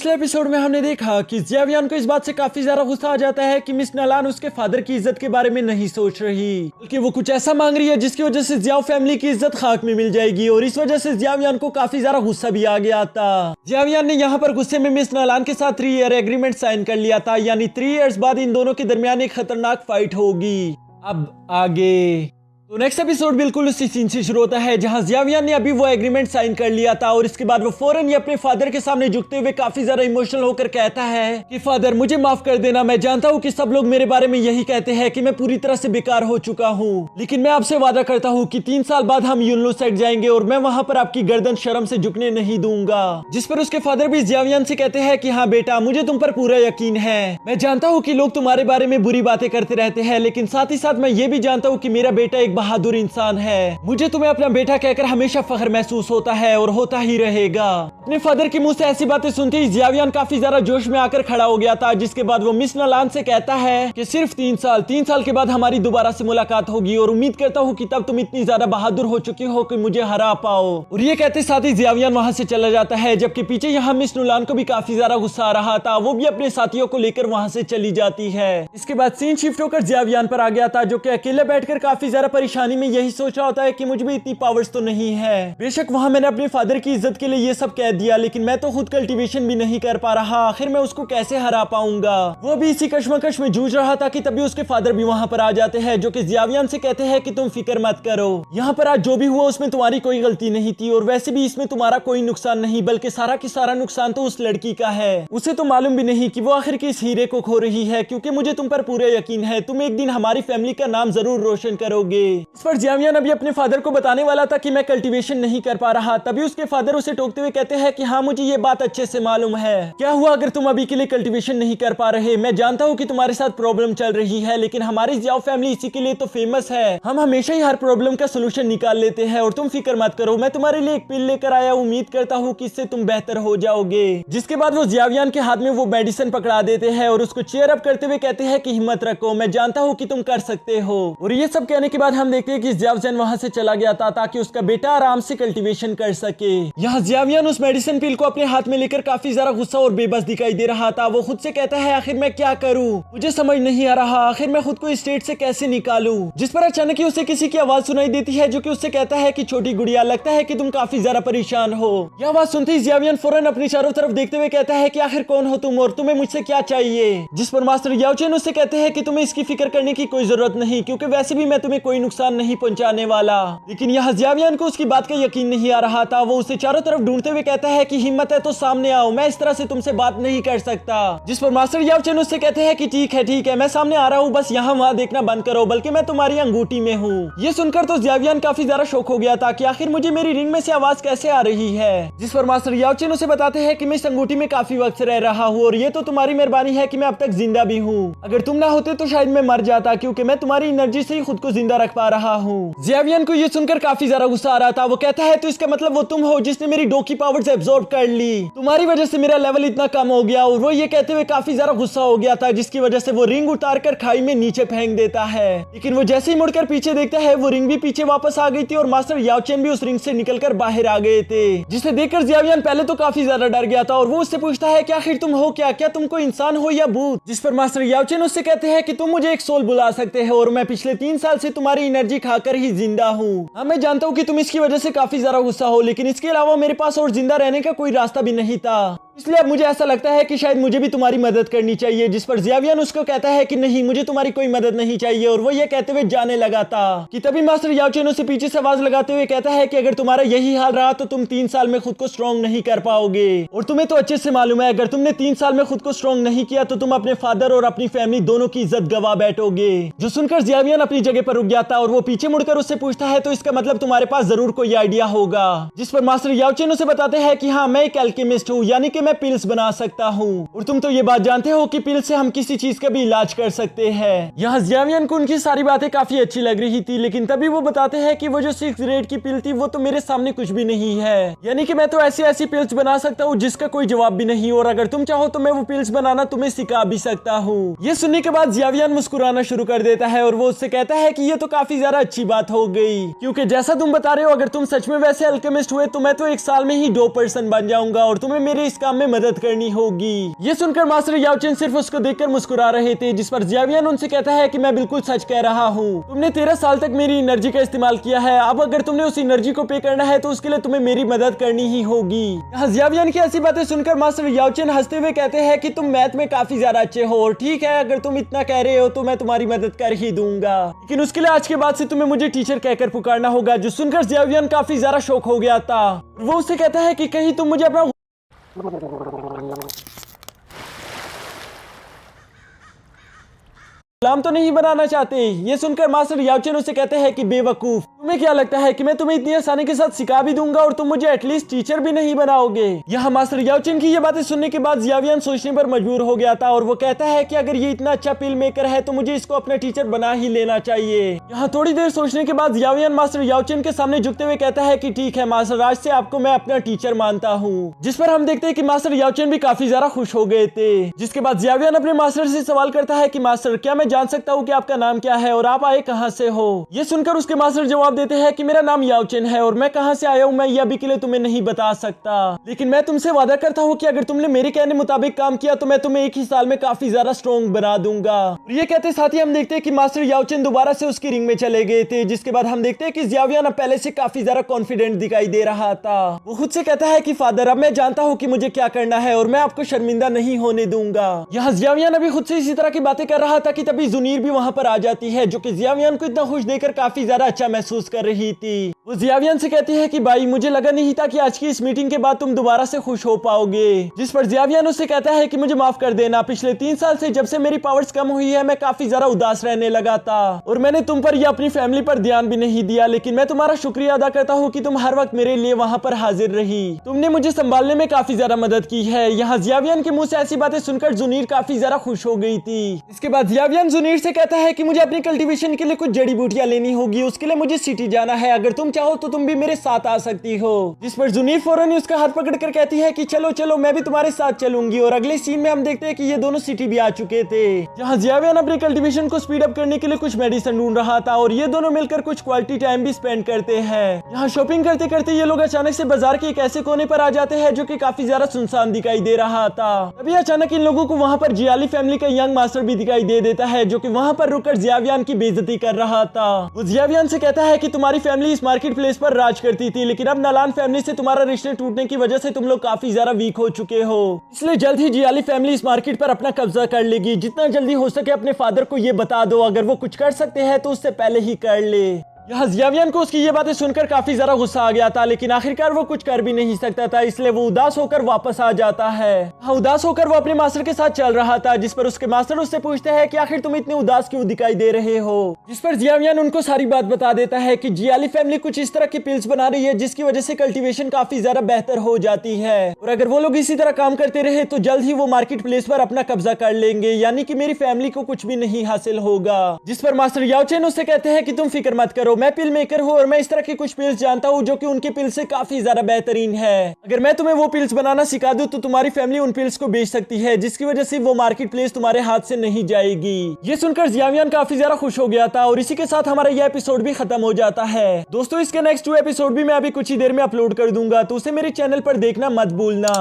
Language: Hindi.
पिछले एपिसोड में हमने देखा कि जियावियन को इस बात से काफी ज्यादा गुस्सा आ जाता है कि मिस नलान उसके फादर की इज्जत के बारे में नहीं सोच रही, बल्कि वो कुछ ऐसा मांग रही है जिसकी वजह से जियाओ फैमिली की इज्जत खाक में मिल जाएगी। और इस वजह से जियावियन को काफी ज्यादा गुस्सा भी आ गया था। जियावियन ने यहाँ पर गुस्से में मिस नलान के साथ 3 ईयर एग्रीमेंट साइन कर लिया था, यानी 3 इयर्स बाद इन दोनों के दरमियान एक खतरनाक फाइट होगी। अब आगे तो नेक्स्ट एपिसोड बिल्कुल उसी सीन से शुरू होता है जहां जियावियन ने अभी वो एग्रीमेंट साइन कर लिया था और इसके बाद वो फौरन ही अपने फादर के सामने झुकते हुए काफी ज्यादा इमोशनल होकर कहता है कि फादर मुझे माफ कर देना, मैं जानता हूँ कि सब लोग मेरे बारे में यही कहते हैं कि मैं पूरी तरह से बेकार हो चुका हूँ, लेकिन मैं आपसे वादा करता हूँ कि 3 साल बाद हम यूनलो साइड जाएंगे और मैं वहाँ पर आपकी गर्दन शर्म से झुकने नहीं दूंगा। जिस पर उसके फादर भी जियावियन से कहते हैं कि हाँ बेटा, मुझे तुम पर पूरा यकीन है। मैं जानता हूँ कि लोग तुम्हारे बारे में बुरी बातें करते रहते हैं, लेकिन साथ ही साथ मैं ये भी जानता हूँ कि मेरा बेटा एक बहादुर इंसान है। मुझे तुम्हें अपना बेटा कहकर हमेशा फख्र महसूस होता है और होता ही रहेगा। अपने फादर के मुंह से ऐसी बातें सुनते ही जियावियन काफी ज्यादा जोश में आकर खड़ा हो गया था, जिसके बाद वो मिस नलान से कहता है कि सिर्फ 3 साल के बाद हमारी दोबारा से मुलाकात होगी और उम्मीद करता हूँ कि तब तुम इतनी ज्यादा बहादुर हो चुकी हो कि मुझे हरा पाओ। और ये कहते साथ ही जियावियन वहां से चला जाता है, जबकि पीछे यहाँ मिस नलान को भी काफी ज्यादा गुस्सा आ रहा था। वो भी अपने साथियों को लेकर वहां से चली जाती है। इसके बाद सीन शिफ्ट होकर जियावियन पर आ गया था, जो कि अकेले बैठकर काफी ज्यादा परेशानी में यही सोच रहा होता है कि मुझ में इतनी पावर्स तो नहीं है। बेशक वहां मैंने अपने फादर की इज्जत के लिए ये सब कह दिया, लेकिन मैं तो खुद कल्टीवेशन भी नहीं कर पा रहा। आखिर मैं उसको कैसे हरा पाऊंगा। वो भी इसी कश्मकश में जूझ रहा था कि तभी उसके फादर भी वहां पर आ जाते हैं, जो कि जियावियन से कहते हैं कि तुम फिक्र मत करो, यहाँ पर आज जो भी हुआ उसमें तुम्हारी कोई गलती नहीं थी और वैसे भी इसमें तुम्हारा कोई नुकसान नहीं, बल्कि सारा की सारा नुकसान तो उस लड़की का है। उसे तो मालूम भी नहीं कि वो आखिर किस हीरे को खो रही है, क्योंकि मुझे तुम पर पूरा यकीन है तुम एक दिन हमारी फैमिली का नाम जरूर रोशन करोगे। इस पर जियावियन अभी अपने फादर को बताने वाला था कि मैं कल्टीवेशन नहीं कर पा रहा, तभी उसके फादर उसे टोकते हुए कहते हैं कि हाँ मुझे ये बात अच्छे से मालूम है। क्या हुआ अगर तुम अभी के लिए कल्टीवेशन नहीं कर पा रहे? मैं जानता हूँ कि तुम्हारे साथ प्रॉब्लम चल रही है, लेकिन हमारी जियाओ फैमिली इसी के लिए तो फेमस है। हम हमेशा ही हर प्रॉब्लम का सोल्यूशन निकाल लेते हैं और तुम फिक्र मत करो, मैं तुम्हारे लिए एक पिल लेकर आया, उम्मीद करता हूँ कि इससे तुम बेहतर हो जाओगे। जिसके बाद वो जियावियन के हाथ में वो मेडिसिन पकड़ा देते हैं और उसको चेयर अप करते हुए कहते हैं कि हिम्मत रखो, मैं जानता हूँ कि तुम कर सकते हो। और ये सब कहने के बाद हम देखते हैं कि जियावियन वहां से चला गया था ताकि उसका बेटा आराम से कल्टीवेशन कर सके। यहाँ जियावियन उस मेडिसिन पिल को अपने हाथ में लेकर काफी ज्यादा गुस्सा और बेबस दिखाई दे रहा था। वो खुद से कहता है आखिर मैं क्या करूँ, मुझे समझ नहीं आ रहा, आखिर मैं खुद को इस स्टेट से कैसे निकालूं। जिस पर अचानक ही उसे किसी की आवाज सुनाई देती है, जो कि उससे कहता है कि छोटी गुड़िया, लगता है कि तुम काफी ज्यादा परेशान हो। यह आवाज सुनते ही जियावियन फौरन अपनी चारों तरफ देखते हुए कहता है कि आखिर कौन हो तुम और तुम्हें मुझसे क्या चाहिए। जिस पर मास्टर याओचेन उससे कहते हैं कि तुम्हें इसकी फिक्र करने की कोई जरूरत नहीं, क्योंकि वैसे भी मैं तुम्हें कोई नुकसान नहीं पहुंचाने वाला। लेकिन यहाँ जियावियन को उसकी बात का यकीन नहीं आ रहा था। वो उसे चारों तरफ ढूंढते हुए कहता है कि हिम्मत है तो सामने आओ, मैं इस तरह से तुमसे बात नहीं कर सकता। जिस पर मास्टर याओचेन उससे कहते हैं कि ठीक है मैं सामने आ रहा हूँ, बस यहाँ वहाँ देखना बंद करो, बल्कि मैं तुम्हारी अंगूठी में हूँ। ये सुनकर तो जियावियन काफी ज्यादा शौक हो गया था कि आखिर मुझे मेरी रिंग में से आवाज कैसे आ रही है। जिस पर मास्टर याओचेन उसे बताते हैं कि मैं इस अंगूठी में काफी वक्त से रह रहा हूँ और ये तो तुम्हारी मेहरबानी है कि मैं अब तक जिंदा भी हूँ। अगर तुम ना होते तो शायद मैं मर जाता, क्योंकि मैं तुम्हारी एनर्जी से ही खुद को जिंदा रख पा रहा हूँ। जियावियन को ये सुनकर काफी ज्यादा गुस्सा आ रहा था। वो कहता है तो इसका मतलब वो तुम हो जिसने मेरी डो की पावर्स एब्जॉर्ब कर ली, तुम्हारी वजह से मेरा लेवल इतना कम हो गया। और वो ये कहते हुए काफी ज्यादा गुस्सा हो गया था, जिसकी वजह से वो रिंग उतार कर खाई में नीचे फेंक देता है। लेकिन वो जैसे ही मुड़कर पीछे देखता है, वो रिंग भी पीछे वापस आ गई थी और मास्टर याओचेन भी उस रिंग से निकलकर बाहर आ गए थे। जिसे देखकर जियावियन पहले तो काफी ज्यादा डर गया था और वो उससे पूछता है कि आखिर तुम हो क्या तुम कोई इंसान हो या भूत। जिस पर मास्टर याओचेन उससे कहते हैं कि तुम मुझे एक सोल बुला सकते हो और मैं पिछले 3 साल से तुम्हारी एनर्जी खाकर ही जिंदा हूँ। हाँ मैं जानता हूँ कि तुम इसकी वजह से काफी ज्यादा गुस्सा हो, लेकिन इसके अलावा मेरे पास और जिंदा रहने का कोई रास्ता भी नहीं था, इसलिए अब मुझे ऐसा लगता है कि शायद मुझे भी तुम्हारी मदद करनी चाहिए। जिस पर जियावियन उसको कहता है कि नहीं, मुझे तुम्हारी कोई मदद नहीं चाहिए। और वो ये कहते हुए जाने लगा था कि तभी मास्टर याओचेन उसे पीछे से आवाज लगाते हुए कहता है कि अगर तुम्हारा यही हाल रहा तो तुम 3 साल में खुद को स्ट्रॉन्ग नहीं कर पाओगे। और तुम्हें तो अच्छे से मालूम है, अगर तुमने 3 साल में खुद को स्ट्रॉन्ग नहीं किया तो तुम अपने फादर और अपनी फैमिली दोनों की इज्जत गवा बैठोगे। जो सुनकर जियावियन अपनी जगह पर रुक गया था और वो पीछे मुड़कर उससे पूछता है तो इसका मतलब तुम्हारे पास जरूर कोई आइडिया होगा। जिस पर मास्टर याओचेन उसे बताते हैं कि हाँ मैं एक एल्केमिस्ट हूँ, यानी कि मैं पिल्स बना सकता हूँ। और तुम तो ये बात जानते हो कि पिल से हम किसी चीज का भी इलाज कर सकते हैं। यहाँ जियावियन को उनकी सारी बातें काफी अच्छी लग रही थी, लेकिन तभी वो बताते हैं कि वो जो 6 ग्रेड की पिल थी वो तो मेरे सामने कुछ भी नहीं है, यानी कि मैं तो ऐसी पिल्स बना सकता हूँ जिसका कोई जवाब भी नहीं, और अगर तुम चाहो तो मैं वो पिल्स बनाना तुम्हें सिखा भी सकता हूँ। ये सुनने के बाद जियावियन मुस्कुराना शुरू कर देता है और वो उससे कहता है कि ये तो काफी ज्यादा अच्छी बात हो गई, क्योंकि जैसा तुम बता रहे हो अगर तुम सच में वैसे अल्केमिस्ट हुए तो मैं तो 1 साल में ही 2 पर्सन बन जाऊंगा और तुम्हें मेरे इस काम काम में मदद करनी होगी। ये सुनकर मास्टर याओचेन सिर्फ उसको देखकर मुस्कुरा रहे थे, जिस पर जियावियन उनसे कहता है कि मैं बिल्कुल सच कह रहा हूँ। तुमने 13 साल तक मेरी एनर्जी का इस्तेमाल किया है, अब अगर तुमने उस एनर्जी को पे करना है तो उसके लिए तुम्हें मेरी मदद करनी ही होगी। यहाँ जियावियन की ऐसी बातें सुनकर मास्टर याओचेन हंसते हुए कहते हैं कि तुम मैथ में काफी ज्यादा अच्छे हो, और ठीक है अगर तुम इतना कह रहे हो तो मैं तुम्हारी मदद कर ही दूंगा, लेकिन उसके लिए आज के बाद से तुम्हें मुझे टीचर कहकर पुकारना होगा। जो सुनकर जियावियन काफी ज्यादा शौक हो गया था। वो उससे कहता है कि कहीं तुम मुझे अपना गुलाम तो नहीं बनाना चाहते। ये सुनकर मास्टर याओचेन उसे कहते हैं कि बेवकूफ, तुम्हें क्या लगता है कि मैं तुम्हें इतनी आसानी के साथ सिखा भी दूंगा और तुम मुझे एटलीस्ट टीचर भी नहीं बनाओगे। यहाँ मास्टर याओचेन की ये बातें सुनने के बाद जियावियन सोचने पर मजबूर हो गया था और वो कहता है कि अगर ये इतना अच्छा पिल मेकर है तो मुझे इसको अपना टीचर बना ही लेना चाहिए। यहाँ थोड़ी देर सोचने के बाद जियावियन मास्टर याओचेन के सामने झुकते हुए कहता है कि ठीक है मास्टर, आज से आपको मैं अपना टीचर मानता हूँ। जिस पर हम देखते हैं कि मास्टर याओचेन भी काफी ज्यादा खुश हो गए थे। जिसके बाद जियावियन अपने मास्टर से सवाल करता है कि मास्टर, क्या मैं जान सकता हूँ कि आपका नाम क्या है और आप आए कहाँ से हो। ये सुनकर उसके मास्टर जवाब देते हैं कि मेरा नाम याओचेन है और मैं कहाँ से आया हूँ मैं ये अभी के लिए तुम्हें नहीं बता सकता, लेकिन मैं तुमसे वादा करता हूँ कि अगर तुमने मेरे कहने मुताबिक काम किया तो मैं तुम्हें एक ही साल में काफी ज्यादा स्ट्रॉन्ग बना दूंगा। ये कहते साथ ही हम देखते हैं कि मास्टर याओचेन दोबारा से उसकी रिंग में चले गए थे। जिसके बाद हम देखते हैं कि जियावियन अब पहले से काफी ज्यादा कॉन्फिडेंट दिखाई दे रहा था। वो खुद से कहता है कि फादर, अब मैं जानता हूँ कि मुझे क्या करना है और मैं आपको शर्मिंदा नहीं होने दूंगा। यहाँ जियावियन अभी खुद से इसी तरह की बातें कर रहा था कि तभी जुनीर भी वहाँ पर आ जाती है, जो कि जियावियन को इतना खुश देखकर काफी ज्यादा अच्छा महसूस कर रही थी। वो जियावियन से कहती है कि भाई, मुझे लगा नहीं था कि आज की इस मीटिंग के बाद तुम दोबारा से खुश हो पाओगे। जिस पर जियावियन उससे कहता है कि मुझे माफ कर देना, पिछले 3 साल से जब से मेरी पावर्स कम हुई है मैं काफी ज्यादा उदास रहने लगा था और मैंने तुम पर या अपनी फैमिली पर ध्यान भी नहीं दिया, लेकिन मैं तुम्हारा शुक्रिया अदा करता हूँ कि तुम हर वक्त मेरे लिए वहाँ पर हाजिर रही। तुमने मुझे संभालने में काफी ज्यादा मदद की है। यहाँ जियावियन के मुंह से ऐसी बातें सुनकर जुनीर काफी ज्यादा खुश हो गई थी। इसके बाद जियावियन जुनीर से कहता है कि मुझे अपनी कल्टीवेशन के लिए कुछ जड़ी बूटियां लेनी होगी, उसके लिए मुझे सिटी जाना है, अगर तुम चाहो तो तुम भी मेरे साथ आ सकती हो। जिस पर जुनीर फौरन उसका हाथ पकड़कर कहती है कि चलो चलो मैं भी तुम्हारे साथ चलूंगी। और अगले सीन में हम देखते हैं कि ये दोनों सिटी भी आ चुके थे, जहाँ जियावियन अपनी कल्टीवेशन को स्पीड अप करने के लिए कुछ मेडिसिन ढूंढ रहा था और ये दोनों मिलकर कुछ क्वालिटी टाइम भी स्पेंड करते हैं। यहाँ शॉपिंग करते करते ये लोग अचानक से बाजार के एक ऐसे कोने पर आ जाते हैं जो कि काफी ज्यादा सुनसान दिखाई दे रहा था। तभी अचानक इन लोगों को वहाँ पर जियाली फैमिली का यंग मास्टर भी दिखाई दे देता है, जो कि वहाँ पर रुककर जियावियन की बेइज्जती कर रहा था। वो जियावियन से कहता है कि तुम्हारी फैमिली इस मार्केट प्लेस पर राज करती थी, लेकिन अब नलान फैमिली से तुम्हारा रिश्ते टूटने की वजह से तुम लोग काफी ज्यादा वीक हो चुके हो, इसलिए जल्द ही जियाली फैमिली इस मार्केट पर अपना कब्जा कर लेगी। जितना जल्दी हो सके अपने फादर को ये बता दो, अगर वो कुछ कर सकते हैं तो उससे पहले ही कर ले। यहाँ जियावियन को उसकी ये बातें सुनकर काफी ज्यादा गुस्सा आ गया था, लेकिन आखिरकार वो कुछ कर भी नहीं सकता था, इसलिए वो उदास होकर वापस आ जाता है। हाँ, उदास होकर वो अपने मास्टर के साथ चल रहा था, जिस पर उसके मास्टर उससे पूछते हैं कि आखिर तुम इतने उदास क्यों दिखाई दे रहे हो। जिस पर जियावियन उनको सारी बात बता देता है कि जियाली फैमिली कुछ इस तरह की पिल्स बना रही है जिसकी वजह से कल्टीवेशन काफी ज्यादा बेहतर हो जाती है, और अगर वो लोग इसी तरह काम करते रहे तो जल्द ही वो मार्केट प्लेस पर अपना कब्जा कर लेंगे, यानी कि मेरी फैमिली को कुछ भी नहीं हासिल होगा। जिस पर मास्टर याओचेन उससे कहते हैं कि तुम फिक्र मत करो, मैं पिल मेकर हूँ और मैं इस तरह की कुछ पिल्स जानता हूँ जो कि उनके पिल्स से काफी ज्यादा बेहतरीन है। अगर मैं तुम्हें वो पिल्स बनाना सिखा दूं तो तुम्हारी फैमिली उन पिल्स को बेच सकती है, जिसकी वजह से वो मार्केट प्लेस तुम्हारे हाथ से नहीं जाएगी। ये सुनकर जियावियन काफी ज्यादा खुश हो गया था और इसी के साथ हमारा यह एपिसोड भी खत्म हो जाता है। दोस्तों, इसके नेक्स्ट 2 एपिसोड भी मैं अभी कुछ ही देर में अपलोड कर दूंगा, तो उसे मेरे चैनल पर देखना मत भूलना।